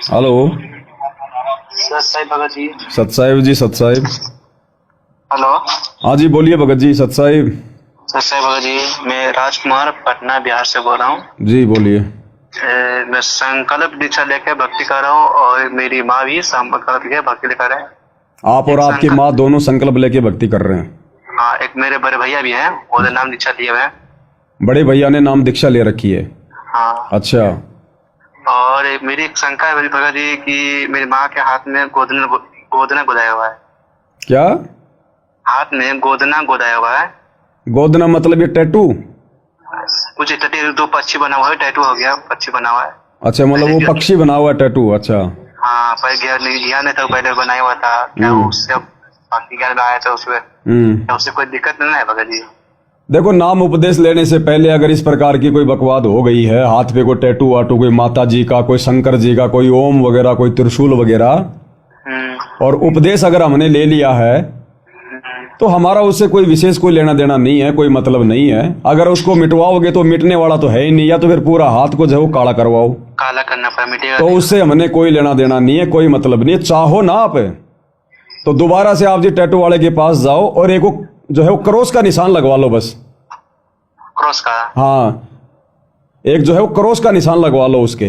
Hello. सत साहिब भगत जी। सत साहिब जी, सत साहिब। हेलो। हाँ जी, बोलिए भगत जी, सत साहिब। सत साहिब भगत जी, मैं राजकुमार पटना बिहार से बोल रहा हूँ। जी बोलिए। मैं संकल्प दीक्षा लेकर भक्ति कर रहा हूँ और मेरी माँ भी संकल्प लेकर भक्ति लेकर है। आप और एक आपकी संकल्प, माँ दोनों संकल्प लेके भक्ति कर रहे हैं? हाँ, एक मेरे बड़े भैया भी हैं, वो नाम दीक्षा लिए हुए हैं। बड़े भैया ने नाम दीक्षा ले रखी है? हाँ। अच्छा। और मेरी एक शंका है मेरी भगत जी कि मेरी माँ के हाथ में गोदना गोदाया हुआ है। क्या? हाथ में गोदना गोदाया हुआ है। गोदना मतलब ये टैटू? कुछ टैटू, दो पक्षी बना हुआ है, टैटू हो गया, पक्षी बना हुआ है। अच्छा, मतलब वो पक्षी बना हुआ है टैटू? अच्छा। हाँ, पर ज्ञान नहीं था, पहले बनाया हुआ था क्या, उससे बाकी ज्ञान आया था उसमें, उससे कोई दिक्कत नहीं है भगत जी? देखो, नाम उपदेश लेने से पहले अगर इस प्रकार की कोई बकवाद हो गई है, हाथ पे कोई टैटू वाटू, कोई माता जी का, कोई शंकर जी का, कोई ओम वगैरह, कोई त्रिशूल वगैरह, और उपदेश अगर हमने ले लिया है तो हमारा उससे कोई विशेष कोई लेना देना नहीं है, कोई मतलब नहीं है। अगर उसको मिटवाओगे तो मिटने वाला तो है ही नहीं, या तो फिर पूरा हाथ को जो है वो काला करवाओ, काला करना पड़ा, मिटेगा तो उससे हमने कोई लेना देना नहीं है, कोई मतलब नहीं है। चाहो ना आप तो दोबारा से आप जी टैटू वाले के पास जाओ और एक वो जो है वो क्रॉस का निशान लगवा लो बस। क्रॉस का? हाँ, एक जो है वो क्रॉस का निशान लगवा लो उसके,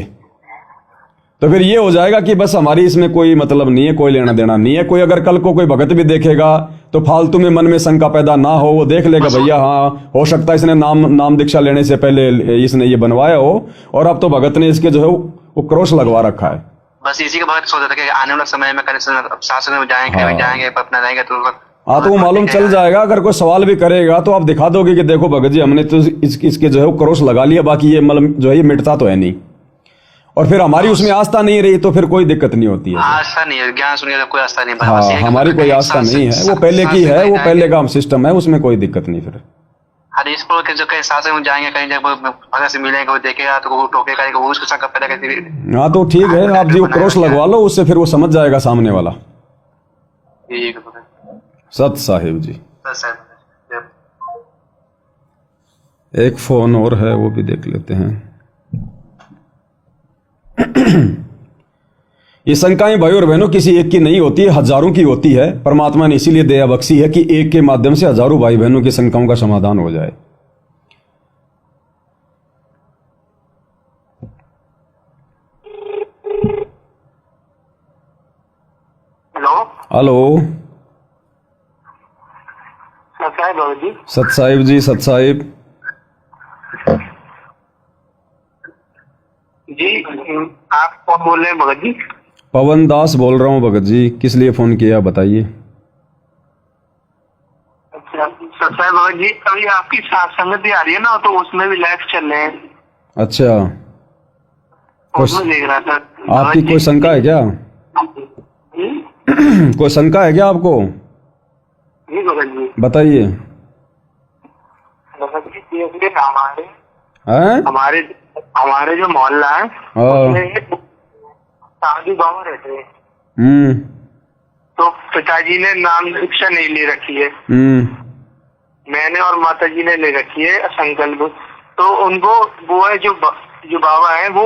तो फिर ये हो जाएगा कि बस हमारी इसमें कोई मतलब नहीं है, कोई लेना देना नहीं है। कोई अगर कल को कोई भगत भी देखेगा तो फालतू में मन में शंका पैदा ना हो, वो देख लेगा भैया हाँ हो सकता है इसने नाम दीक्षा लेने से पहले इसने ये बनवाया हो, और अब तो भगत ने इसके जो है वो क्रॉस लगवा रखा है। बस इसी के भगत सोच रहा था कि आने वाले समय में शासन में जाएंगे अपना जाएंगे तो हाँ, तो वो मालूम चल जाएगा। अगर कोई सवाल भी करेगा तो आप दिखा दोगे कि देखो भगत जी हमने तो इसके जो है वो क्रॉस लगा लिया, बाकी ये मतलब जो है ये मिटता तो है नहीं, और फिर हमारी उसमें आस्था नहीं रही तो फिर कोई दिक्कत नहीं होती है। आस्था नहीं है, ज्ञान सुनिए कोई आस्था नहीं। हाँ, हमारी कोई आस्था नहीं है, वो पहले की है, वो पहले का सिस्टम है, उसमें कोई दिक्कत नहीं। फिर हरीश पुर के जो कहीं शासन में जाएंगे, कहीं भगत से मिलेंगे, वो देखेगा तो वो टोकेगा, वो उसको शंका पैदा करती। हाँ, तो ठीक है, आप जी वो क्रॉस लगवा लो, उससे फिर वो समझ जाएगा सामने वाला। ठीक है सत साहिब जी। सत साहिब। एक फोन और है, वो भी देख लेते हैं। ये शंकाएं भाई और बहनों किसी एक की नहीं होती है, हजारों की होती है। परमात्मा ने इसीलिए दया बख्शी है कि एक के माध्यम से हजारों भाई बहनों की शंकाओं का समाधान हो जाए। हेलो। हेलो। सत साहिब बाबू जी। सत साहिब जी, सत साहिब। जी, आप कौन बोल रहे हैं भगत जी? पवन दास बोल रहा हूँ भगत जी, किस लिए फोन किया बताइए। अच्छा सत साहिब भगत जी, अभी आपकी संगत भी आ रही है ना, तो उसमें भी लाइव चल रहे हैं। अच्छा, उसमें देख रहा था। आपकी कोई शंका है क्या? कोई शंका है क्या आपको? जी भगत जी बताइए। भगत जी, हमारे हैं? हमारे जो मोहल्ला है उसमें साधु बाबा रहते हैं। तो पिताजी ने नाम दीक्षा नहीं ले रखी है, मैंने और माता जी ने ले रखी है संकल्प। तो उनको वो है जो बाबा है वो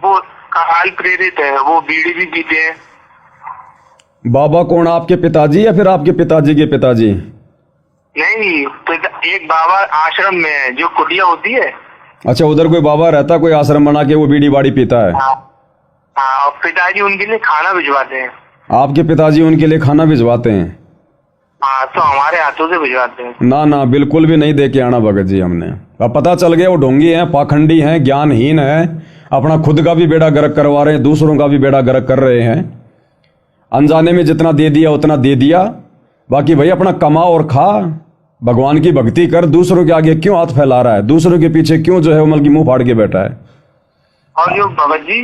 वो काल प्रेरित है, वो बीड़ी भी पीते हैं। बाबा कौन, आपके पिताजी या फिर आपके पिताजी के पिताजी? नहीं, एक बाबा आश्रम में है, जो कुटिया होती है। अच्छा, उधर कोई बाबा रहता, कोई आश्रम बना के वो बीड़ी बाड़ी पीता है? हाँ, और पिताजी उनके लिए खाना भिजवाते हैं। आपके पिताजी उनके लिए खाना भिजवाते हैं? हाँ, तो हमारे हाथों से भिजवाते हैं। ना ना, बिल्कुल भी नहीं दे के आना भगत जी हमने। अब पता चल गया वो ढोंगी हैं, पाखंडी हैं, ज्ञानहीन है, अपना खुद का भी बेड़ा गर्क करवा रहे हैं, दूसरों का भी बेड़ा गर्क कर रहे हैं। अनजाने में जितना दे दिया उतना दे दिया, बाकी भाई अपना कमा और खा, भगवान की भक्ति कर। दूसरों के आगे क्यों हाथ फैला रहा है, दूसरों के पीछे क्यों जो है वो मतलब की मुंह फाड़ के बैठा है। और जो भगत जी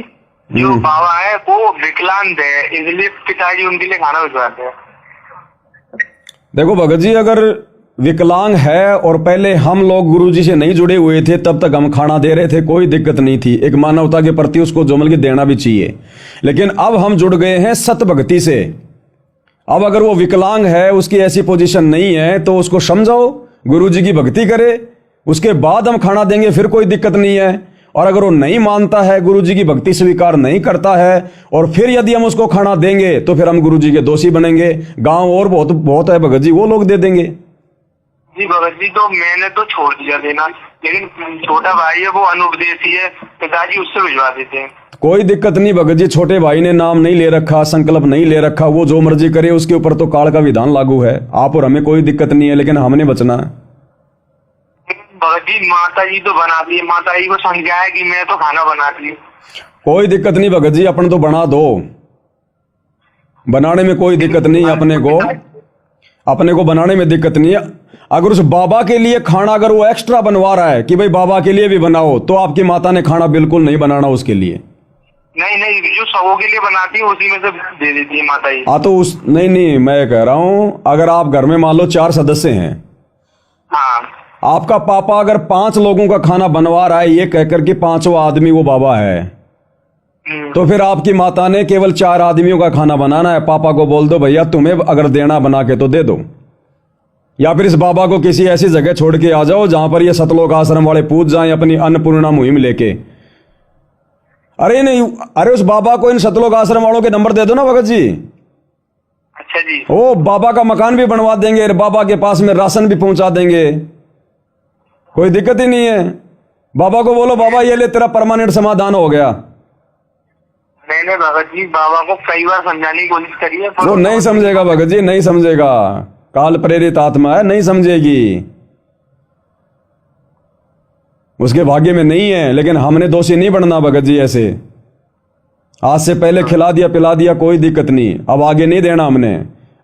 जो बाबा है वो विकलांग है, इसलिए पिताजी उनके लिए खाना भिजवाते हैं। देखो भगत जी, अगर विकलांग है और पहले हम लोग गुरुजी से नहीं जुड़े हुए थे तब तक हम खाना दे रहे थे, कोई दिक्कत नहीं थी, एक मानवता के प्रति उसको जो मतलब देना भी चाहिए। लेकिन अब हम जुड़ गए हैं सत भक्ति से। अब अगर वो विकलांग है, उसकी ऐसी पोजीशन नहीं है, तो उसको समझाओ, गुरुजी की भक्ति करे, उसके बाद हम खाना देंगे, फिर कोई दिक्कत नहीं है। और अगर वो नहीं मानता है, गुरु जी की भक्ति स्वीकार नहीं करता है, और फिर यदि हम उसको खाना देंगे तो फिर हम गुरु जी के दोषी बनेंगे। गांव और बहुत बहुत है भगत जी, वो लोग दे देंगे। जी भगत जी, तो मैंने तो छोड़ दिया देना, लेकिन छोटा भाई है वो अनुपदेशी है, पिताजी उससे भिजवा देते हैं। कोई दिक्कत नहीं भगत जी, छोटे भाई ने नाम नहीं ले रखा, संकल्प नहीं ले रखा, वो जो मर्जी करे उसके ऊपर तो काल का विधान लागू है। आप और हमें कोई दिक्कत नहीं है, लेकिन हमने बचना है। भगत जी माता जी तो बनाती है, माता जी को समझाया कि मैं तो खाना बनाती हूँ। कोई दिक्कत नहीं भगत जी, अपन तो बना दो, बनाने में कोई दिक्कत नहीं। अपने को बनाने में दिक्कत नहीं है। अगर उस बाबा के लिए खाना अगर वो एक्स्ट्रा बनवा रहा है कि भाई बाबा के लिए भी बनाओ, तो आपकी माता ने खाना बिल्कुल नहीं बनाना उसके लिए। नहीं, जो सबों के लिए बनाती है उसी में से दे देती है माता जी। हाँ तो उस नहीं, मैं कह रहा हूं अगर आप घर में मान लो 4 सदस्य हैं, हाँ, आपका पापा अगर 5 लोगों का खाना बनवा रहा है ये कहकर के 5वां आदमी वो बाबा है, तो फिर आपकी माता ने केवल 4 आदमियों का खाना बनाना है। पापा को बोल दो भैया तुम्हें अगर देना बना के तो दे दो, या फिर इस बाबा को किसी ऐसी जगह छोड़ के आ जाओ जहां पर ये सतलोक आश्रम वाले पूछ जाएं अपनी अन्नपूर्णा मुहिम लेके। अरे नहीं, अरे उस बाबा को इन सतलोक आश्रम वालों के नंबर दे दो ना भगत जी। अच्छा जी। ओ बाबा का मकान भी बनवा देंगे, बाबा के पास में राशन भी पहुंचा देंगे, कोई दिक्कत ही नहीं है। बाबा को बोलो बाबा ये ले तेरा परमानेंट समाधान हो गया। मैंने भगत जी बाबा को कई बार समझाने की कोशिश करी है, वो नहीं समझेगा भगत जी, नहीं समझेगा। काल प्रेरित आत्मा है, नहीं समझेगी, उसके भाग्य में नहीं है। लेकिन हमने दोषी नहीं बनना भगत जी ऐसे। आज से पहले खिला दिया पिला दिया कोई दिक्कत नहीं, अब आगे नहीं देना हमने।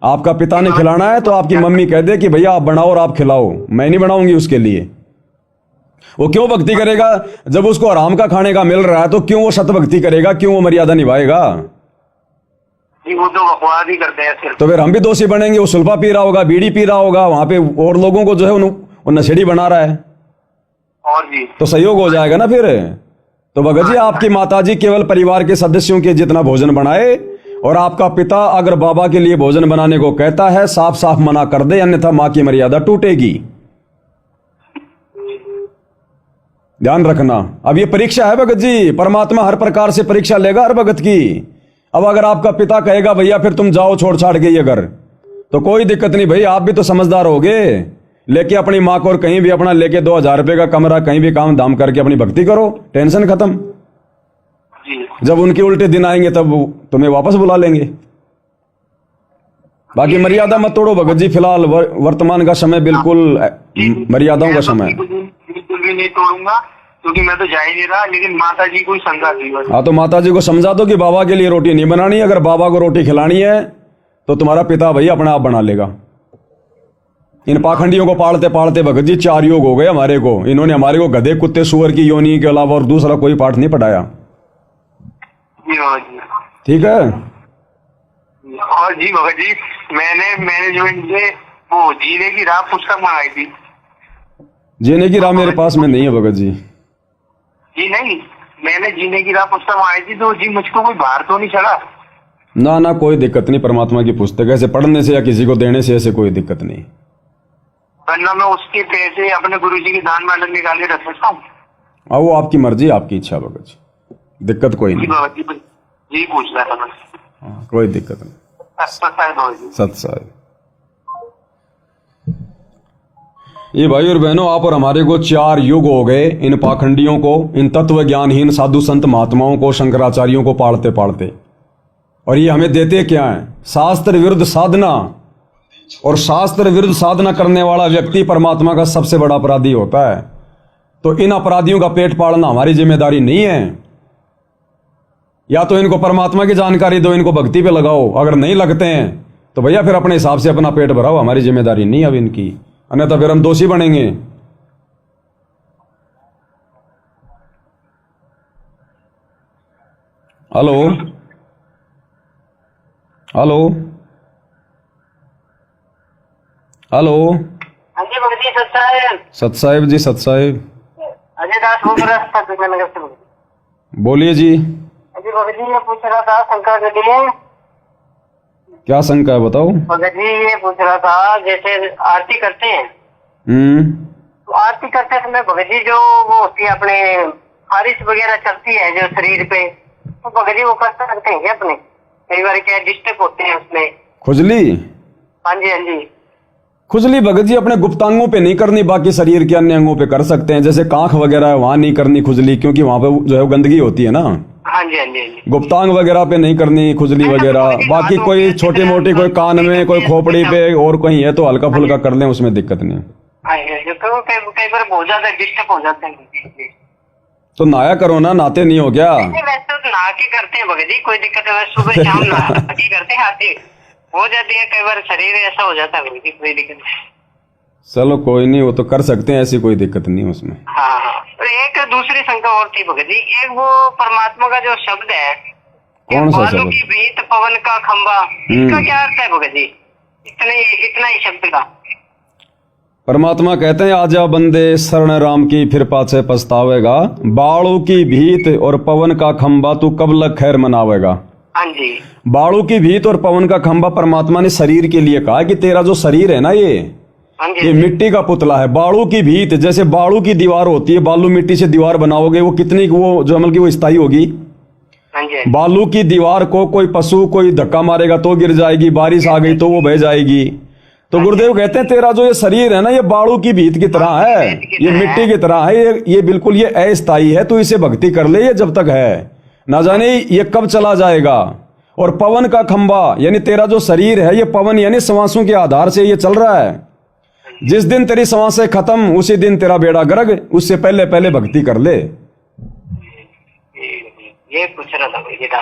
आपका पिता ने खिलाना है तो आपकी मम्मी कह दे कि भैया आप बनाओ और आप खिलाओ, मैं नहीं बनाऊंगी उसके लिए। वो क्यों भक्ति करेगा जब उसको आराम का खाने का मिल रहा है? तो क्यों वो सत भक्ति करेगा, क्यों वो मर्यादा निभाएगा? वो तो बकवास ही करते हैं सिर्फ। तो फिर हम भी दोषी बनेंगे। वो सुल्फा पी रहा होगा, बीड़ी पी रहा होगा, वहां पे और लोगों को जो है वो नशेड़ी बना रहा है, और जी तो सहयोग हो जाएगा ना फिर। तो भगत जी आपकी माताजी केवल परिवार के सदस्यों के जितना भोजन बनाए, और आपका पिता अगर बाबा के लिए भोजन बनाने को कहता है साफ साफ मना कर दे, अन्यथा मां की मर्यादा टूटेगी। ध्यान रखना। अब ये परीक्षा है भगत जी, परमात्मा हर प्रकार से परीक्षा लेगा हर भगत की। अब अगर आपका पिता कहेगा भैया फिर तुम जाओ छोड़ छाड़ के ये घर, तो कोई दिक्कत नहीं भाई, आप भी तो समझदार होगे। लेके अपनी माँ को और कहीं भी अपना लेके 2000 रुपये का कमरा कहीं भी काम दाम करके अपनी भक्ति करो, टेंशन खत्म। जी। जब उनके उल्टे दिन आएंगे तब तुम्हें वापस बुला लेंगे। बाकी मर्यादा मत तोड़ो भगत जी, फिलहाल वर्तमान का समय बिल्कुल मर्यादाओं का समय है। बिल्कुल भी नहीं तोड़ूंगा, क्योंकि मैं तो जा ही नहीं रहा, लेकिन माता जी को ही समझा दी। हाँ तो माता जी को समझा दो कि बाबा के लिए रोटी नहीं बनानी, अगर बाबा को रोटी खिलानी है तो तुम्हारा पिता भैया अपने आप बना लेगा। इन पाखंडियों को पालते पालते भगत जी 4 योग हो गए हमारे को। इन्होंने हमारे को गधे कुत्ते सुअर की योनि के अलावा और दूसरा कोई पाठ नहीं पढ़ाया। ठीक है। और जी भगत जी मैंने मैनेजमेंट से वो जीने की राह पुस्तक मंगाई थी। जीने की राह मेरे पास में नहीं है भगत जी। जी नहीं, मैंने जीने की राह पुस्तक मंगाई थी, तो जी मुझको कोई बाहर तो नहीं चढ़ा? ना ना कोई दिक्कत नहीं, परमात्मा की पुस्तक ऐसे पढ़ने से या किसी को देने से ऐसे कोई दिक्कत नहीं। वरना मैं उसके पैसे अपने गुरुजी के दान में निकाल के रख सकता हूँ। हाँ वो आपकी मर्जी आपकी इच्छा भगत जी, दिक्कत कोई नहीं। जी पूछ रहा था मैं। हाँ, कोई दिक्कत नहीं। सत्साई। ये भाई और बहनों आप और हमारे को 4 युग हो गए इन पाखंडियों को, इन तत्व ज्ञानहीन साधु संत महात्माओं को, शंकराचार्यों को पालते पालते। और ये हमें देते क्या है? शास्त्र विरुद्ध साधना। और शास्त्र विरुद्ध साधना करने वाला व्यक्ति परमात्मा का सबसे बड़ा अपराधी होता है। तो इन अपराधियों का पेट पालना हमारी जिम्मेदारी नहीं है। या तो इनको परमात्मा की जानकारी दो, इनको भक्ति पे लगाओ, अगर नहीं लगते हैं तो भैया फिर अपने हिसाब से अपना पेट भराओ, हमारी जिम्मेदारी नहीं अब इनकी, अन्यथा फिर हम दोषी बनेंगे। Hello hello hello. हाँ जी भगत जी, सत्साहेब। सत्साहेब जी, सत्साहेब। अजय दास बोल रहा था। बोलिए जी। अजय भगत जी ये पूछ रहा था शंका के लिए। क्या शंका है बताओ। भगत जी ये पूछ रहा था, जैसे आरती करते हैं, तो आरती करते समय भगत जी जो वो होती है अपने खारिश वगैरह चलती है जो शरीर पे, तो भगत जी वो कर सकते हैं क्या अपने? कई बार क्या डिस्टर्ब होते हैं उसमें। खुजली? हाँ जी हाँ जी। खुजली भगत जी अपने गुप्तांगों पे नहीं करनी, बाकी शरीर के अन्य अंगों पे कर सकते हैं, जैसे कांख वगैरह है वहां नहीं करनी खुजली, क्योंकि वहां पे जो है गंदगी होती है ना। हाँ जी हाँ जी हाँ जी। गुप्तांग वगैरह पे नहीं करनी खुजली वगैरह, बाकी कोई छोटी मोटी, कोई कान में, कोई खोपड़ी पे और कहीं है तो हल्का फुल्का कर लें, उसमें दिक्कत नहीं। कई बार बहुत ज्यादा डिस्टर्ब हो जाते हैं। तो नहाया करो ना, नहाते नहीं हो क्या? वैसे तो नहा के करते हैं भगत जी, कोई दिक्कत है, सुबह शाम नहा के करते हैं, आती हो जाती है, कई बार शरीर ऐसा हो जाता है भगत जी, कोई दिक्कत नहीं। चलो कोई नहीं, वो तो कर सकते हैं, ऐसी कोई दिक्कत नहीं उसमें। हाँ, तो एक दूसरी शंका और थी भगत जी, एक वो परमात्मा का जो शब्द है, कौन सा शब्द? की भीत पवन का खंबा, इसका क्या अर्थ है भगत जी? इतना ही शब्द का। परमात्मा कहते हैं आजा बंदे शरण राम की फिर पाछे पछतावेगा, बाड़ू की भीत और पवन का खंबा तू कब लग खैर मनावेगा। हाँ जी। बाड़ू की भीत और पवन का खंबा परमात्मा ने शरीर के लिए कहा कि तेरा जो शरीर है ना ये मिट्टी का पुतला है। बाड़ू की भीत, जैसे बाड़ू की दीवार होती है, बालू मिट्टी से दीवार बनाओगे, वो कितनी वो जो अमल की वो स्थायी होगी। बालू की दीवार को कोई पशु कोई धक्का मारेगा तो गिर जाएगी, बारिश आ गई तो वो बह जाएगी। तो गुरुदेव कहते हैं तेरा जो ये शरीर है ना, ये बाड़ू की भीत की तरह है, ये मिट्टी की तरह है, ये बिल्कुल ये अस्थायी है, तो इसे भक्ति कर ले, ये जब तक है, ना जाने ये कब चला जाएगा। और पवन का खंबा यानी तेरा जो शरीर है, ये पवन यानी श्वासों के आधार से ये चल रहा है। जिस दिन तेरी श्वासें खत्म उसी दिन तेरा बेड़ा गर्क, उससे पहले पहले भक्ति कर ले। ये पूछ रहा था भाई बेटा।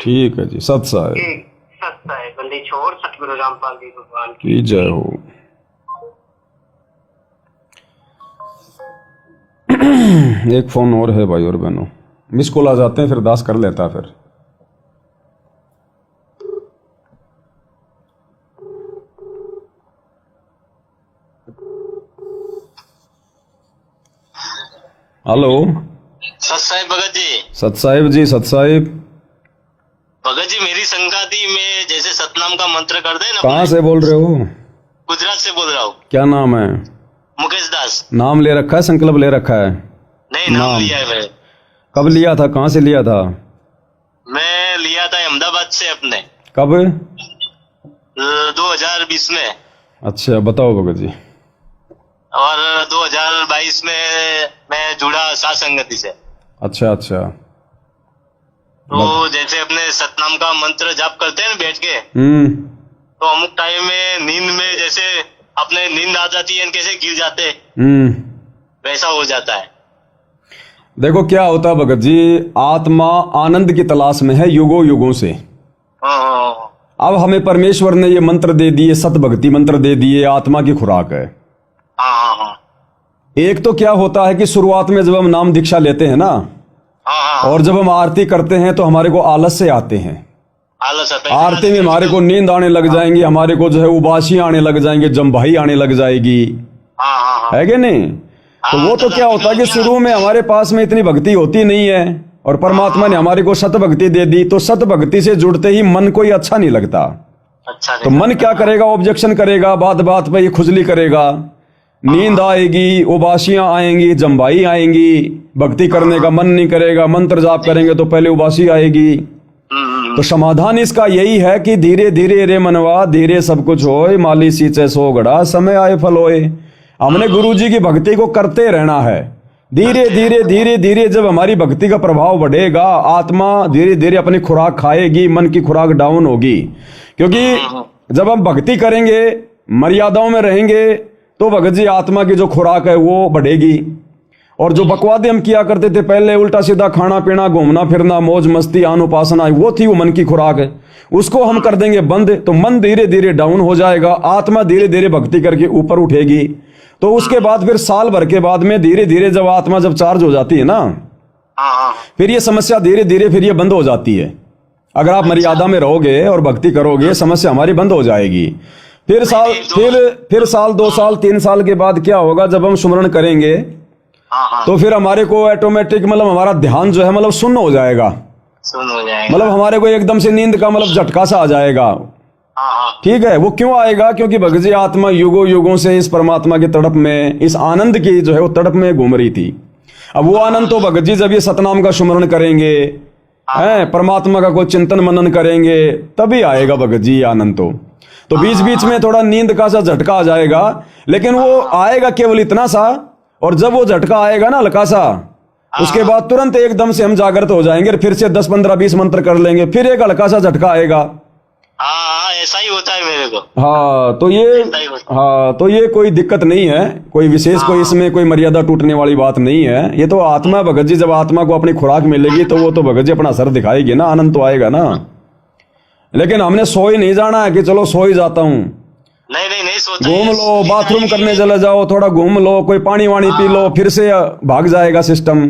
ठीक है जी, सत साहिब। सत्ता है बंदी छोड़, सतगुरु रामपाल जी भगवान की जय हो। एक फोन और है भाई और बहनों, मिस कॉल आ जाते हैं, फिर दास कर लेता है फिर। हेलो सत साहिब भगत जी। सत साहिब जी, सत साहिब। भगत जी मेरी शंका थी, मैं जैसे सतनाम का मंत्र कर दे ना। कहाँ से बोल रहे हो? गुजरात से बोल रहा हूँ। क्या नाम है? मुकेश दास। नाम ले रखा है, संकल्प ले रखा है? नहीं, नाम लिया है मैंने। कब लिया था, कहाँ से लिया था? मैं लिया था अहमदाबाद से अपने। कब? 2020 में। अच्छा बताओ भगत जी। और 2022 में मैं जुड़ा सात संगति से। अच्छा। तो जैसे अपने सतनाम का मंत्र जाप करते हैं ना बैठ के, तो अमुक टाइम में नींद में जैसे अपने नींद आ जाती है, कैसे गिर जाते, वैसा हो जाता है। देखो क्या होता है भगत जी, आत्मा आनंद की तलाश में है युगों युगों से। अब हमें परमेश्वर ने ये मंत्र दे दिए, सत भक्ति मंत्र दे दिए, आत्मा की खुराक है। एक तो क्या होता है कि शुरुआत में जब हम नाम दीक्षा लेते हैं ना, और जब हम आरती करते हैं तो हमारे को आलस से आते हैं। आरती में हमारे को नींद आने लग जाएंगी, हमारे को जो है उबासी आने लग जाएंगे, जम्भाई आने लग जाएगी, है कि नहीं? तो वो तो क्या होता है कि शुरू में हमारे पास में इतनी भक्ति होती नहीं है, और परमात्मा ने हमारे को सत भक्ति दे दी, तो सत भक्ति से जुड़ते ही मन को ये अच्छा नहीं लगता। तो मन क्या करेगा, ऑब्जेक्शन करेगा, बात बात पे ये खुजली करेगा, नींद आएगी, उबासियां आएंगी, जम्बाई आएंगी, भक्ति करने का मन नहीं करेगा, मंत्र जाप करेंगे तो पहले उबासी आएगी। तो समाधान इसका यही है कि धीरे धीरे रे मनवा, धीरे सब कुछ होए, माली सींचे सो घड़ा, समय आए फल होए। हमने गुरु जी की भक्ति को करते रहना है। धीरे धीरे धीरे धीरे जब हमारी भक्ति का प्रभाव बढ़ेगा, आत्मा धीरे धीरे अपनी खुराक खाएगी, मन की खुराक डाउन होगी। क्योंकि जब हम भक्ति करेंगे, मर्यादाओं में रहेंगे, तो भगत जी आत्मा की जो खुराक है वो बढ़ेगी। और जो बकवादे हम किया करते थे पहले, उल्टा सीधा खाना पीना, घूमना फिरना, मौज मस्ती, आन उपासना, वो थी वो मन की खुराक है, उसको हम कर देंगे बंद, तो मन धीरे धीरे डाउन हो जाएगा, आत्मा धीरे धीरे भक्ति करके ऊपर उठेगी। तो उसके बाद फिर साल भर के बाद में धीरे धीरे जब आत्मा जब चार्ज हो जाती है ना, फिर ये समस्या धीरे धीरे फिर ये बंद हो जाती है। अगर आप मर्यादा में रहोगे और भक्ति करोगे, समस्या हमारी बंद हो जाएगी। फिर साल 2 साल 3 साल के बाद क्या होगा, जब हम सुमरण करेंगे तो फिर हमारे को ऑटोमेटिक मतलब हमारा ध्यान जो है मतलब सुन्न हो जाएगा, मतलब हमारे को एकदम से नींद का मतलब झटका सा आ जाएगा। ठीक है, वो क्यों आएगा? क्योंकि भगत जी आत्मा युगों युगों से इस परमात्मा की तड़प में, इस आनंद की जो है वो तड़प में घूम रही थी। अब वो आनंद तो भगत जी जब ये सतनाम का सुमरण करेंगे, हैं, परमात्मा का कोई चिंतन मनन करेंगे, तभी आएगा भगत जी ये आनंद तो बीच बीच में थोड़ा नींद का सा झटका आ जाएगा, लेकिन वो आएगा केवल इतना सा, और जब वो झटका आएगा ना हल्का सा, उसके बाद तुरंत एकदम से हम जागृत हो जाएंगे, फिर से 10 15 20 मंत्र कर लेंगे, फिर एक हल्का सा झटका आएगा। हाँ, ऐसा ही होता है मेरे को। हाँ तो ये कोई दिक्कत नहीं है, कोई विशेष कोई इसमें कोई मर्यादा टूटने वाली बात नहीं है। ये तो आत्मा भगत जी, जब आत्मा को अपनी खुराक मिलेगी तो वो तो भगत जी अपना असर दिखाएगी ना, आनंद तो आएगा ना। लेकिन हमने सो ही नहीं जाना है कि चलो सो ही जाता हूँ, नहीं सोचा। घूम लो, बाथरूम करने चले जाओ, थोड़ा घूम लो, कोई पानी वानी पी लो, फिर से भाग जाएगा सिस्टम,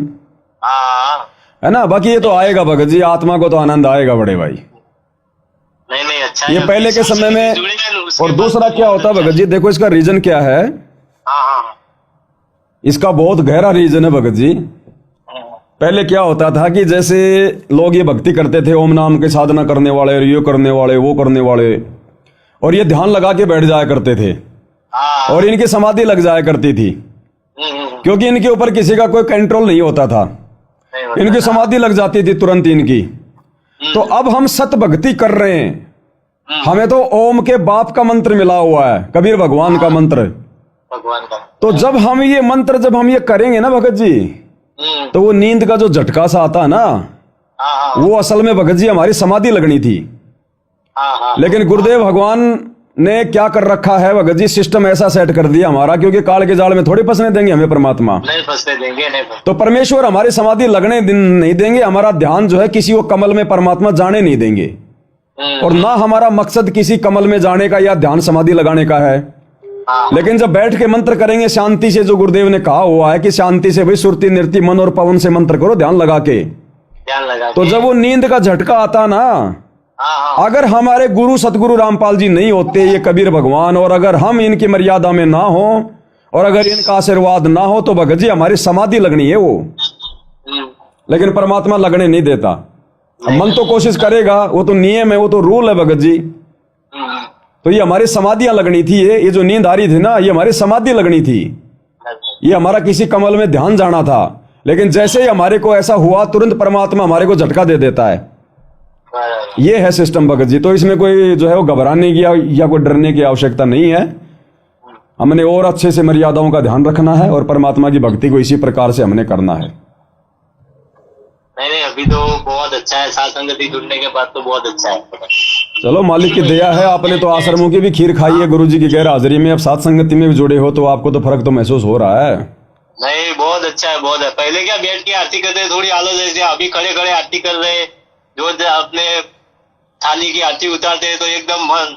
है ना। बाकी ये तो आएगा भगत जी, आत्मा को तो आनंद आएगा बड़े भाई। नहीं अच्छा ये पहले के समय में। और दूसरा क्या होता है भगत जी, देखो इसका रीजन क्या है, इसका बहुत गहरा रीजन है भगत जी। पहले क्या होता था कि जैसे लोग ये भक्ति करते थे, ओम नाम के साधना करने वाले, ये करने वाले, वो करने वाले, और ये ध्यान लगा के बैठ जाया करते थे, और इनकी समाधि लग जाया करती थी, क्योंकि इनके ऊपर किसी का कोई कंट्रोल नहीं होता था, इनकी समाधि लग जाती थी तुरंत इनकी। तो अब हम सत भक्ति कर रहे हैं, हमें तो ओम के बाप का मंत्र मिला हुआ है, कबीर भगवान का मंत्र, भगवान का। तो जब हम ये मंत्र जब हम ये करेंगे ना भगत जी, तो वो नींद का जो झटका सा आता है ना, वो असल में भगत जी हमारी समाधि लगनी थी। लेकिन गुरुदेव भगवान ने क्या कर रखा है भगत जी, सिस्टम ऐसा सेट कर दिया हमारा, क्योंकि काल के जाल में थोड़ी फंसने देंगे हमें परमात्मा, नहीं फंसने देंगे, नहीं। तो परमेश्वर हमारी समाधि लगने नहीं देंगे, हमारा ध्यान जो है किसी वो कमल में परमात्मा जाने नहीं देंगे, और ना हमारा मकसद किसी कमल में जाने का या ध्यान समाधि लगाने का है। लेकिन जब बैठ के मंत्र करेंगे शांति से, जो गुरुदेव ने कहा हुआ है कि शांति से भाई सुरती नृत्य मन और पवन से मंत्र करो ध्यान लगा के, तो जब वो नींद का झटका आता ना, अगर हमारे गुरु सतगुरु रामपाल जी नहीं होते, ये कबीर भगवान, और अगर हम इनकी मर्यादा में ना हो, और अगर इनका आशीर्वाद ना हो, तो भगत जी हमारी समाधि लगनी है वो, लेकिन परमात्मा लगने नहीं देता। मन तो कोशिश करेगा, वो तो नियम है, वो तो रूल है भगत जी। तो ये हमारी समाधियां लगनी थी, ये जो नींद आ रही थी ना, ये हमारी समाधि लगनी थी, ये हमारा किसी कमल में ध्यान जाना था। लेकिन जैसे ही हमारे को ऐसा हुआ, तुरंत परमात्मा हमारे को झटका दे देता है। ये है सिस्टम भगत जी। तो इसमें कोई जो है वो घबराने की या कोई डरने की आवश्यकता नहीं है। हमने और अच्छे से मर्यादाओं का ध्यान रखना है, और परमात्मा की भक्ति को इसी प्रकार से हमने करना है। नहीं अभी तो बहुत अच्छा है, साथ संगति जुड़ने के बाद तो बहुत अच्छा है। चलो मालिक की दया है, आपने तो आश्रमों की भी खीर खाई है गुरु जी की गैर हाजिरी में, अब साथ संगति में भी जुड़े हो, तो आपको तो फर्क तो महसूस हो रहा है। नहीं बहुत अच्छा है, बहुत है। पहले क्या बैठ के आरती करते थोड़ी आलस ऐसे, अभी खड़े खड़े आरती कर रहे, जो अपने थाली की आरती उतारते तो एकदम मन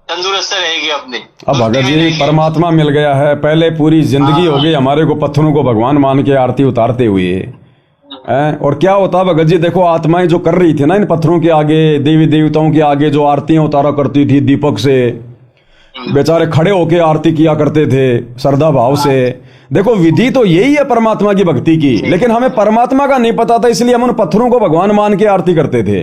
तंदुरुस्त रहेगी अपनी। अब भगत जी परमात्मा मिल गया है, पहले पूरी जिंदगी हो गई हमारे को पत्थरों को भगवान मान के आरती उतारते हुए। और क्या होता भगत जी, देखो आत्माएं जो कर रही थी ना इन पत्थरों के आगे, देवी देवताओं के आगे जो आरतियां उतारा करती थी दीपक से, बेचारे खड़े होके आरती किया करते थे श्रद्धा भाव से। देखो विधि तो यही है परमात्मा की भक्ति की, लेकिन हमें परमात्मा का नहीं पता था, इसलिए हम उन पत्थरों को भगवान मान के आरती करते थे।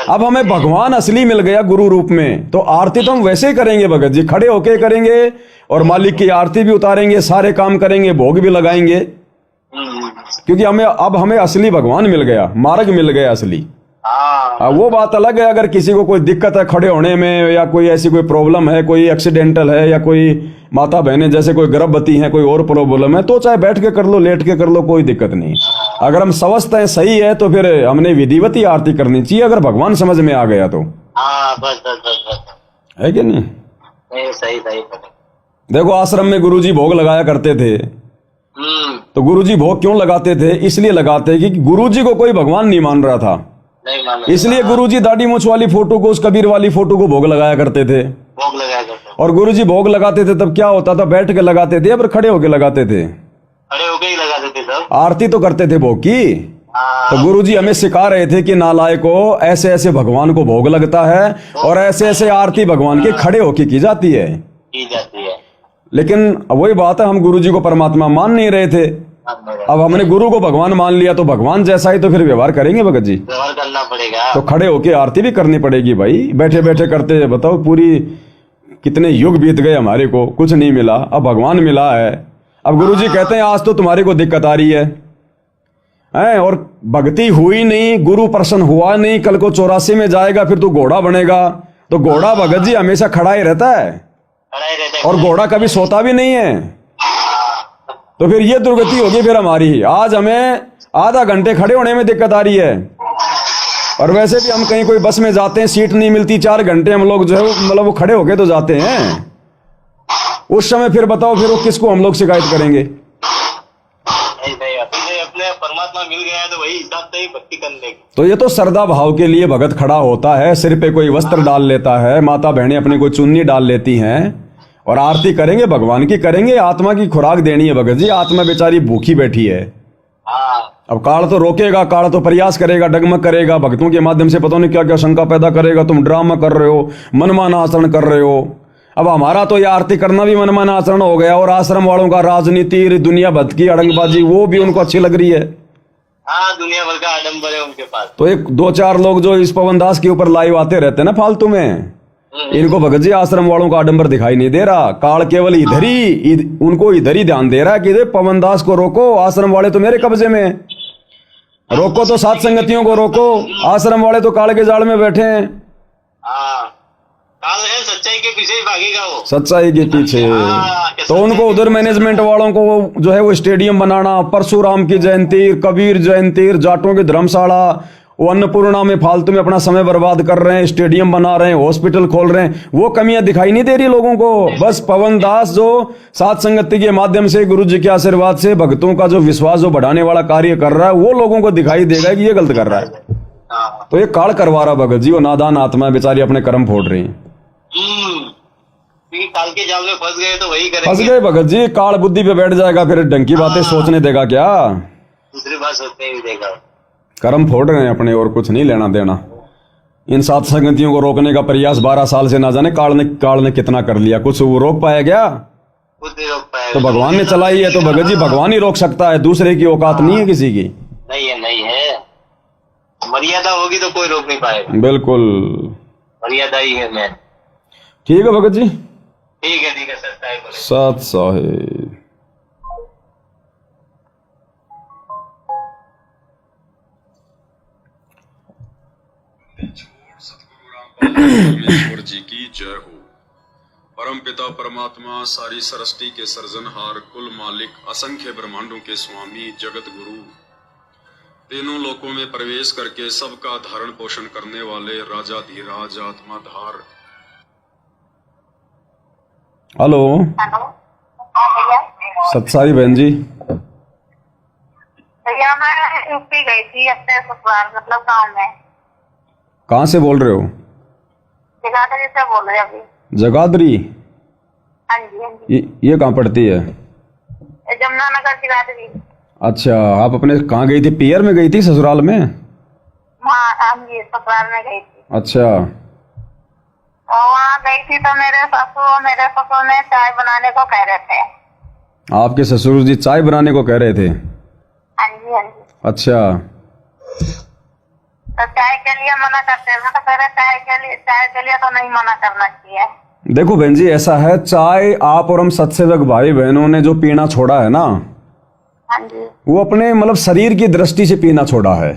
अब हमें भगवान असली मिल गया गुरु रूप में, तो आरती तो हम वैसे ही करेंगे भगत जी, खड़े होके करेंगे, और मालिक की आरती भी उतारेंगे, सारे काम करेंगे, भोग भी लगाएंगे, क्योंकि हमें असली भगवान मिल गया, मार्ग मिल गया असली। वो बात अलग है, अगर किसी को कोई दिक्कत है खड़े होने में, या कोई ऐसी कोई प्रॉब्लम है, कोई एक्सीडेंटल है, या कोई माता बहनें जैसे कोई गर्भवती है, कोई और प्रॉब्लम है, तो चाहे बैठ के कर लो, लेट के कर लो, कोई दिक्कत नहीं। अगर हम स्वस्थ हैं, सही है, तो फिर हमने विधिवत ही आरती करनी चाहिए, अगर भगवान समझ में आ गया तो। बस है कि नहीं? सही। देखो आश्रम में गुरुजी भोग लगाया करते थे, तो गुरुजी भोग क्यों लगाते थे? इसलिए लगाते कि गुरुजी को कोई भगवान नहीं मान रहा था, इसलिए गुरुजी दाढ़ी मूंछ वाली फोटो को, उस कबीर वाली फोटो को भोग लगाया करते थे। और गुरुजी भोग लगाते थे तब क्या होता था, बैठ के लगाते थे या फिर खड़े होके लगाते थे? खड़े होके ही लगाते थे सब। आरती तो करते थे भोग की। तो गुरुजी हमें सिखा रहे थे कि नालायको, ऐसे ऐसे भगवान को भोग लगता है, और ऐसे ऐसे आरती भगवान की खड़े होके की जाती है। लेकिन वही बात है, हम गुरुजी को परमात्मा मान नहीं रहे थे। अब हमने गुरु को भगवान मान लिया, तो भगवान जैसा ही तो फिर व्यवहार करेंगे भगत जी, व्यवहार करना पड़ेगा। तो खड़े होके आरती भी करनी पड़ेगी भाई। बैठे बैठे करते बताओ, पूरी कितने युग बीत गए, हमारे को कुछ नहीं मिला, अब भगवान मिला है। अब गुरुजी कहते हैं आज तो तुम्हारे को दिक्कत आ रही है, है, और भक्ति हुई नहीं, गुरु प्रसन्न हुआ नहीं, कल को 84 में जाएगा फिर तू घोड़ा बनेगा। तो घोड़ा भगत जी हमेशा खड़ा ही रहता है, और घोड़ा कभी सोता भी नहीं है। तो फिर ये दुर्गति होगी फिर हमारी। आज हमें आधा घंटे खड़े होने में दिक्कत आ रही है, और वैसे भी हम कहीं कोई बस में जाते हैं, सीट नहीं मिलती, 4 घंटे हम लोग जो है मतलब वो खड़े होके तो जाते हैं। उस समय फिर बताओ फिर वो किसको हम लोग शिकायत करेंगे? अपने परमात्मा मिल गया है तो वही हिसाब से ही भक्ति करने की। तो ये तो श्रद्धा भाव के लिए भगत खड़ा होता है, सिर पे कोई वस्त्र डाल लेता है, माता बहनें अपनी कोई चुन्नी डाल लेती हैं, और आरती करेंगे, भगवान की करेंगे। आत्मा की खुराक देनी है भगत जी, आत्मा बेचारी भूखी बैठी है। अब काल तो रोकेगा, काल तो प्रयास करेगा, डगमग करेगा, भक्तों के माध्यम से पता नहीं क्या क्या शंका पैदा करेगा, तुम ड्रामा कर रहे हो, मनमाना आचरण कर रहे हो। अब हमारा तो ये आरती करना भी मनमाना आचरण हो गया, और आश्रम वालों का राजनीति, दुनिया भर की अड़ंगबाजी वो भी उनको अच्छी लग रही है। हाँ, दुनिया भर का आडंबर है उनके पास। तो एक 2-4 लोग जो इस पवन दास के ऊपर लाइव आते रहते हैं ना फालतू में, इनको भगत जी आश्रम वालों का आडंबर दिखाई नहीं दे रहा। काल केवल इधर ही उनको इधर ही ध्यान दे रहा है कि पवन दास को रोको, आश्रम वाले तो मेरे कब्जे में, रोको तो सात संगतियों को रोको, आश्रम वाले तो काल के जाल में बैठे हैं। काल है सच्चाई के पीछे ही भागेगा वो, सच्चाई के पीछे। तो उनको उधर मैनेजमेंट वालों को जो है वो स्टेडियम बनाना, परशुराम की जयंती, कबीर जयंती, जाटों की धर्मशाला, वो अन्नपूर्णा में फालतू में अपना समय बर्बाद कर रहे हैं, स्टेडियम बना रहे हैं, हॉस्पिटल खोल रहे हैं, वो कमियां दिखाई नहीं दे रही लोगों को। बस पवन दास जो सात संगति के माध्यम से गुरु जी के आशीर्वाद से भक्तों का जो विश्वास जो बढ़ाने वाला कार्य कर रहा है, वो लोगों को दिखाई देगा कि ये गलत कर रहा है। तो ये काल करवा रहा भगत जी, वो नादान आत्मा बेचारी अपने कर्म फोड़ रही है। काल के जाल में फंस गए तो वही करेंगे। फंस गए भगत जी, काल बुद्धि पे बैठ जाएगा, फिर ढंग बातें सोचने देगा क्या? दूसरी बात सोचने ही देगा। कर्म फोड़ रहे हैं अपने, और कुछ नहीं लेना देना। इन सात संगतियों को रोकने का प्रयास 12 साल से ना जाने काल ने कितना कर लिया, कुछ वो रोक पाया क्या? कुछ नहीं रोक पाया। तो भगवान ने चलाई है, तो भगत जी भगवान ही रोक सकता है, दूसरे की औकात नहीं है किसी की। नहीं है, मर्यादा होगी तो कोई रोक नहीं पाएगा। बिल्कुल, मर्यादा ही है मैं। ठीक है भगत जी, ठीक है सर, सत साहेब। परमेश्वर जी की जय हो। परम पिता परमात्मा, सारी सृष्टि के सर्जनहार, कुल मालिक, असंख्य ब्रह्मांडों के स्वामी, जगत गुरु, तीनों लोकों में प्रवेश करके सबका धारण पोषण करने वाले राजाधिराज आत्माधार। हेलो भैया। सत्साई बहन जी। भैया मैं यूपी गई थी अपने ससुराल, मतलब गांव में। कहाँ से बोल रहे हो? जगाधरी से बोल रहे अभी। जगाधरी? हाँ जी। ये कहाँ पड़ती है? जमुनानगर जगाधरी। अच्छा, आप अपने कहाँ गई थी? पियर में गई थी, ससुराल में? हाँ जी, ससुराल में गई थी। अच्छा। तो वहाँ गई थी तो मेरे ससुर ने चाय बनाने को कह रहे थे। आपके ससुर जी चाय बनाने को कह रहे थे? हाँ जी। अच्छा। तो चाय के लिए मना करते हैं, तो कह रहे चाय के लिए तो नहीं मना करना चाहिए। देखो बहन जी, ऐसा है, चाय आप और हम सत्सेवक भाई बहनों ने जो पीना छोड़ा है ना, हाँ जी, वो अपने मतलब शरीर की दृष्टि से पीना छोड़ा है।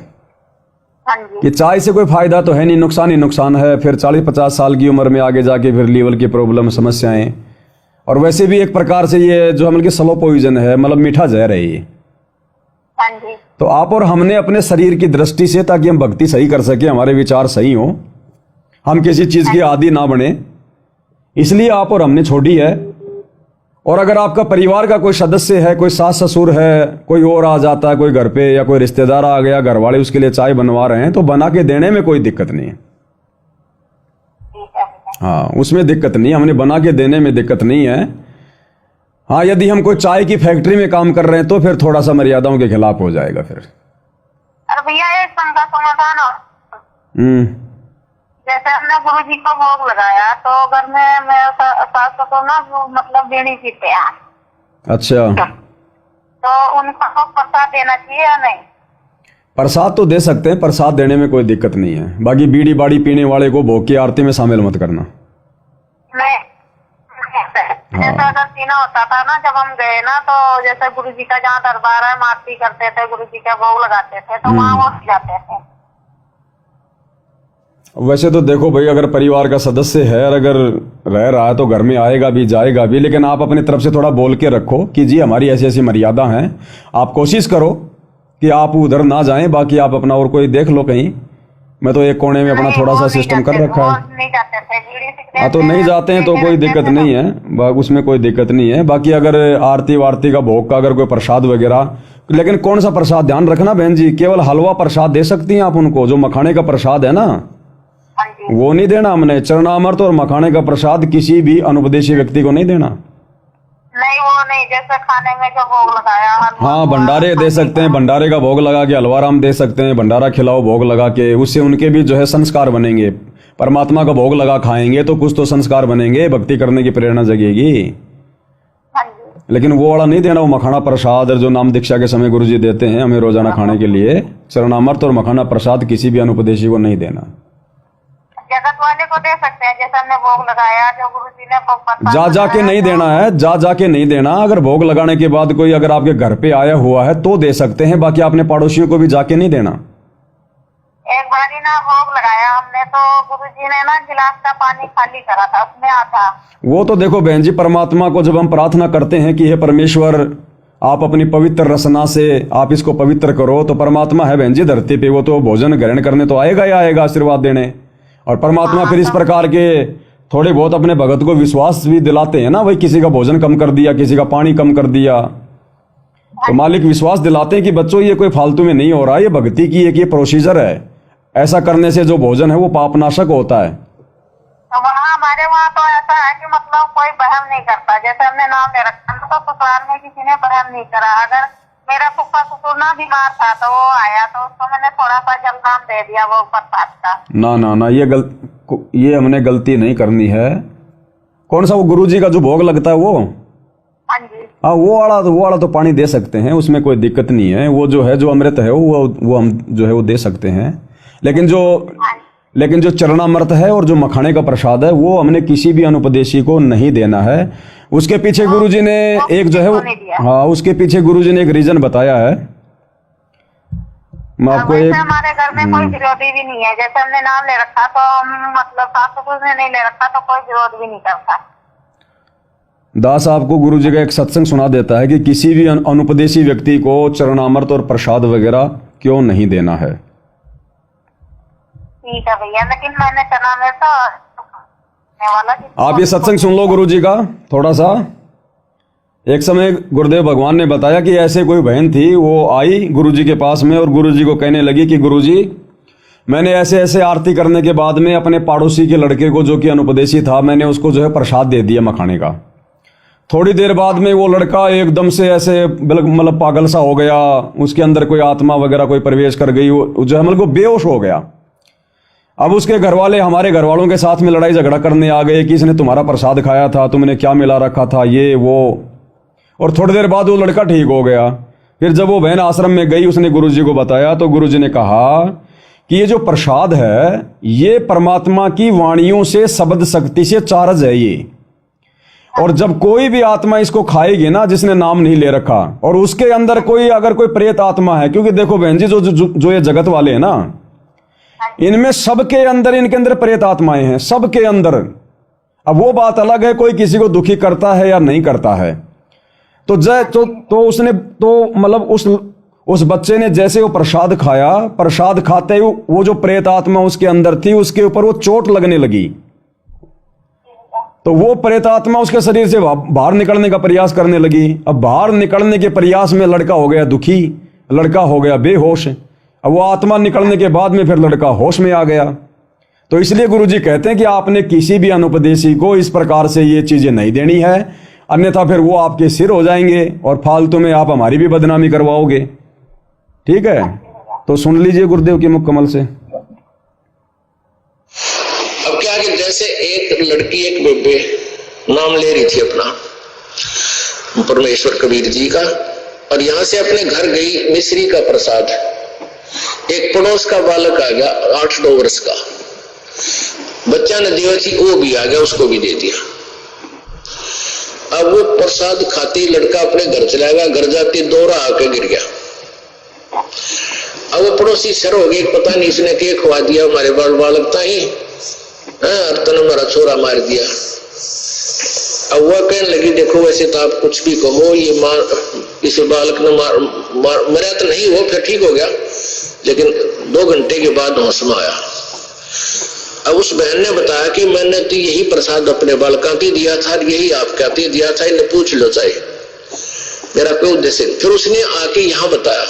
हाँ जी। कि चाय से कोई फायदा तो है नहीं, नुकसान ही नुकसान है। फिर 40-50 साल की उम्र में आगे जाके फिर लीवर की प्रॉब्लम, समस्याएं, और वैसे भी एक प्रकार से ये जो मतलब कि स्लो पॉइजन है, मतलब मीठा जहर है ये। हाँ जी। तो आप और हमने अपने शरीर की दृष्टि से, ताकि हम भक्ति सही कर सके, हमारे विचार सही हो, हम किसी चीज के आदी ना बने, इसलिए आप और हमने छोड़ी है। और अगर आपका परिवार का कोई सदस्य है, कोई सास ससुर है, कोई और आ जाता है कोई घर पे, या कोई रिश्तेदार आ गया, घर वाले उसके लिए चाय बनवा रहे हैं, तो बना के देने में कोई दिक्कत नहीं है। हाँ, उसमें दिक्कत नहीं, हमने बना के देने में दिक्कत नहीं है। हाँ, यदि हम कोई चाय की फैक्ट्री में काम कर रहे हैं तो फिर थोड़ा सा मर्यादाओं के खिलाफ हो जाएगा फिर। अरे भैया, एक शंका समाधान हो। जैसे हमने गुरु जी को भोग लगाया, तो घर में मेरे सास ससुर ना मतलब बीड़ी पीते हैं। अच्छा। तो उनको प्रसाद देना चाहिए या नहीं? प्रसाद तो दे सकते हैं, प्रसाद देने में कोई दिक्कत नहीं है। बाकी बीड़ी बाड़ी पीने वाले को भोग की आरती में शामिल मत करना। नहीं। जैसे अगर सीना होता था ना, जब हम गए ना तो जैसे गुरु जी का जहाँ दरबार है, आरती करते थे, गुरु जी का भोग लगाते थे, तो वहाँ वो जाते थे। वैसे तो देखो भाई, अगर परिवार का सदस्य है और अगर रह रहा है तो घर में आएगा भी जाएगा भी, लेकिन आप अपनी तरफ से थोड़ा बोल के रखो कि जी हमारी ऐसी ऐसी मर्यादा हैं। आप कोशिश करो कि आप उधर ना जाएं, बाकी आप अपना और कोई देख लो कहीं। मैं तो एक कोने में अपना थोड़ा सा सिस्टम कर रखा है। नहीं जाते थे, हाँ तो नहीं जाते हैं तो कोई दिक्कत नहीं है, उसमें कोई दिक्कत नहीं है। बाकी अगर आरती वारती का भोग का अगर कोई प्रसाद वगैरह, लेकिन कौन सा प्रसाद, ध्यान रखना बहन जी, केवल हलवा प्रसाद दे सकती हैं आप उनको। जो मखाने का प्रसाद है ना, वो नहीं देना हमने। चरणामृत और मखाने का प्रसाद किसी भी अनुपदेशी व्यक्ति को नहीं देना। नहीं, वो नहीं, जैसे खाने में जो भोग लगाया। हाँ, भंडारे दे सकते हैं, भंडारे का भोग लगा के हलवाराम दे सकते हैं, भंडारा खिलाओ भोग लगा के, उससे उनके भी जो है संस्कार बनेंगे। परमात्मा का भोग लगा खाएंगे तो कुछ तो संस्कार बनेंगे, भक्ति करने की प्रेरणा जगेगी। लेकिन वो वाला नहीं देना, वो मखाना प्रसाद जो नाम दीक्षा के समय गुरुजी देते हैं हमें रोजाना खाने के लिए, चरणामृत और मखाना प्रसाद किसी भी अनुपदेशी को नहीं देना। जगत वाले को दे सकते हैं, जैसे हमने भोग लगाया, जो गुरुजी ने भोग जा जाके नहीं देना है, जा जाके नहीं देना। अगर भोग लगाने के बाद कोई अगर आपके घर पे आया हुआ है तो दे सकते हैं, बाकी आपने पड़ोसियों को भी जाके नहीं देना। एक बारी ना भोग लगाया हमने, तो गुरुजी ने ना गिलास का पानी खाली करा था, उसमें आता। वो तो देखो बहन जी, परमात्मा को जब हम प्रार्थना करते हैं कि हे परमेश्वर आप अपनी पवित्र रसना से आप इसको पवित्र करो, तो परमात्मा है बहन जी धरती पे, वो तो भोजन ग्रहण करने तो आएगा ही आएगा, आशीर्वाद देने। और परमात्मा फिर इस प्रकार के थोड़े बहुत अपने भगत को विश्वास भी दिलाते हैं ना, भाई किसी का भोजन कम कर दिया, किसी का पानी कम कर दिया, तो मालिक विश्वास दिलाते हैं कि बच्चों ये कोई फालतू में नहीं हो रहा, ये भक्ति की एक ये प्रोसीजर है, ऐसा करने से जो भोजन है वो पापनाशक होता है। तो वहाँ हमारे वहाँ तो ऐसा है कि मतलब कोई बहम नहीं करता। जैसे हमने नाम ले रखा तो ससुराल में किसी ने बहम नहीं करा। अगर मेरा फूफा ससुर ना बीमार था तो वो आया तो उसको मैंने थोड़ा सा जलदान दे दिया वो प्रसाद का। ना ना ना, ये हमने गलती नहीं करनी है। कौन सा वो गुरुजी का जो भोग लगता है वो? हाँ जी। हाँ, वो वाला तो पानी दे सकते हैं, उसमें कोई दिक्कत नहीं है। वो जो है जो अमृत है वो हम जो है वो दे सकते हैं। लेकिन जो चरणामृत है और जो मखाने का प्रसाद है वो हमने किसी भी अनुपदेशी को नहीं देना है। उसके पीछे गुरुजी ने एक जो है हाँ, उसके पीछे गुरुजी ने एक रीजन बताया है। मैं आपको हमारे घर में कोई विरोधी भी नहीं है। जैसे हमने नाम ले रखा तो हम मतलब सास ससुर ने नहीं ले रखा तो कोई विरोध भी नहीं करता। दास आपको गुरुजी का एक सत्संग सुना देता है कि किसी भी अनुपदेशी व्यक्ति को चरणामृत और प्रसाद वगैरह क्यों नहीं देना है। ठीक है भैया, लेकिन मैंने चरणामृत आप ये सत्संग सुन लो गुरुजी का थोड़ा सा। एक समय गुरुदेव भगवान ने बताया कि ऐसे कोई बहन थी, वो आई गुरुजी के पास में और गुरुजी को कहने लगी कि गुरुजी मैंने ऐसे ऐसे आरती करने के बाद में अपने पड़ोसी के लड़के को जो कि अनुपदेशी था, मैंने उसको जो है प्रसाद दे दिया मखाने का। थोड़ी देर बाद में वो लड़का एकदम से ऐसे मतलब पागल सा हो गया, उसके अंदर कोई आत्मा वगैरह कोई प्रवेश कर गई, वो जो है मतलब बेहोश हो गया। अब उसके घर वाले हमारे घर वालों के साथ में लड़ाई झगड़ा करने आ गए कि इसने तुम्हारा प्रसाद खाया था, तुमने क्या मिला रखा था, ये वो। और थोड़ी देर बाद वो लड़का ठीक हो गया। फिर जब वो बहन आश्रम में गई, उसने गुरुजी को बताया तो गुरुजी ने कहा कि ये जो प्रसाद है ये परमात्मा की वाणियों से शब्द शक्ति से चार्ज है ये, और जब कोई भी आत्मा इसको खाएगी ना जिसने नाम नहीं ले रखा, और उसके अंदर कोई अगर कोई प्रेत आत्मा है, क्योंकि देखो बहन जी जो ये जगत वाले हैं ना, इनमें सबके अंदर इनके अंदर प्रेत आत्माएं हैं, सबके अंदर। अब वो बात अलग है कोई किसी को दुखी करता है या नहीं करता है। तो उसने तो मतलब उस बच्चे ने जैसे वो प्रसाद खाया, प्रसाद खाते ही वो जो प्रेत आत्मा उसके अंदर थी उसके ऊपर वो चोट लगने लगी। तो वो प्रेत आत्मा उसके शरीर से बाहर निकलने का प्रयास करने लगी। अब बाहर निकलने के प्रयास में लड़का हो गया दुखी, लड़का हो गया बेहोश। अब वो आत्मा निकलने के बाद में फिर लड़का होश में आ गया। तो इसलिए गुरुजी कहते हैं कि आपने किसी भी अनुपदेशी को इस प्रकार से ये चीजें नहीं देनी है, अन्यथा फिर वो आपके सिर हो जाएंगे और फालतू में आप हमारी भी बदनामी करवाओगे। ठीक है, तो सुन लीजिए गुरुदेव की मुख कमल से। अब क्या कि जैसे एक लड़की एक बेबे नाम ले रही थी अपना परमेश्वर कबीर जी का, और यहां से अपने घर गई मिश्री का प्रसाद, एक पड़ोस का बालक आ गया 8-9 वर्ष का, बच्चा ने दिया थी, वो भी आ गया, उसको भी दे दिया। अब वो प्रसाद खाते ही लड़का अपने घर चला गया, घर जाते दोहरा आके गिर गया। अब वो पड़ोसी सर हो गए, पता नहीं इसने क्या खवा दिया हमारे बालक ही, तने हमारा छोरा मार दिया। अब वह कहने लगी देखो वैसे तो आप कुछ भी कहो, ये इस बालक ने मरा तो नहीं, वो फिर ठीक हो गया, लेकिन 2 घंटे के बाद होश में आया। अब उस बहन ने बताया कि मैंने तो यही प्रसाद अपने बालका को दिया था, यही आपका दिया था, इन्हें पूछ लो चाहे मेरा कोई उद्देश्य। फिर उसने आके यहाँ बताया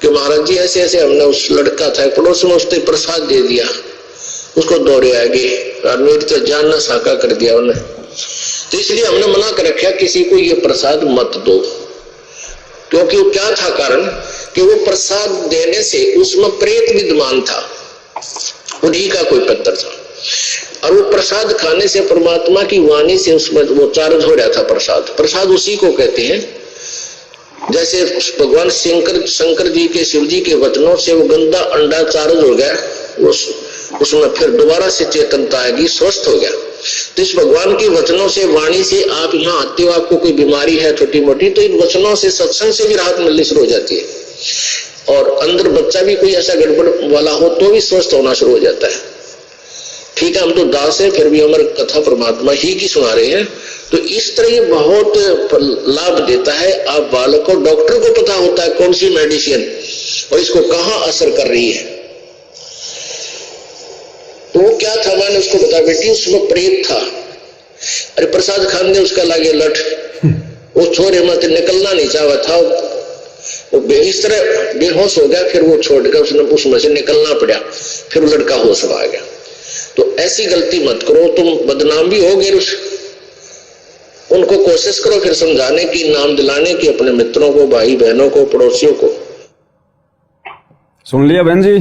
कि महाराज जी ऐसे ऐसे हमने उस लड़का था पड़ोस में, उसने प्रसाद दे दिया, उसको दौड़े आगे और मेरी तो जान न साका कर दिया उन्हें, तो इसलिए हमने मना कर रखा किसी को ये प्रसाद मत दो। क्योंकि वो क्या था कारण कि वो प्रसाद देने से उसमें प्रेत विद्यमान था, उन्हीं का कोई पत्थर था, और वो प्रसाद खाने से परमात्मा की वाणी से उसमें वो चार्ज हो रहा था। प्रसाद उसी को कहते हैं, जैसे भगवान शंकर जी के शिव जी के वचनों से वो गंदा अंडा चार्ज हो गया, उसमें फिर दोबारा से चेतनता आएगी, स्वस्थ हो गया। तो इस भगवान के वचनों से वाणी से आप यहाँ आते हो, आपको कोई बीमारी है छोटी मोटी, तो इन वचनों से सत्संग से भी राहत मिलनी शुरू हो जाती है। और अंदर बच्चा भी कोई ऐसा गड़बड़ वाला हो तो भी स्वस्थ होना शुरू हो जाता है। ठीक है, हम तो दास है, फिर भी हमारी कथा परमात्मा ही की सुना रहे हैं। तो इस तरह ये बहुत लाभ देता है। आप बालक को, डॉक्टर को पता होता है कौन सी मेडिसिन और इसको कहाँ असर कर रही है। तो वो क्या था, मैंने उसको बताया बेटी उसमें प्रेत था, अरे प्रसाद खान दे उसका लागे लठ, वो छोरे मत निकलना नहीं चाहा था, वो इस तरह बेहोश हो गया, फिर वो छोड़ गया, उसने उसमें से निकलना पड़ा, फिर वो लड़का होश में आ गया। तो ऐसी गलती मत करो, तुम बदनाम भी होगे। उनको कोशिश करो फिर समझाने की, नाम दिलाने की, अपने मित्रों को, भाई बहनों को, पड़ोसियों को। सुन लिया बहन जी?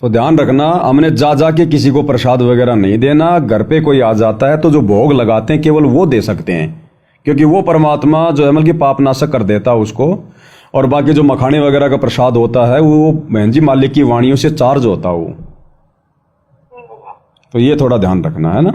तो ध्यान रखना, हमने जा के किसी को प्रसाद वगैरह नहीं देना। घर पे कोई आ जाता है तो जो भोग लगाते हैं केवल वो दे सकते हैं, क्योंकि वो परमात्मा जो है मतलब कि पापनाशक कर देता है उसको। और बाकी जो मखाने वगैरह का प्रसाद होता है वो बहन जी मालिक की वाणियों से चार्ज होता है वो। तो ये थोड़ा ध्यान रखना है ना।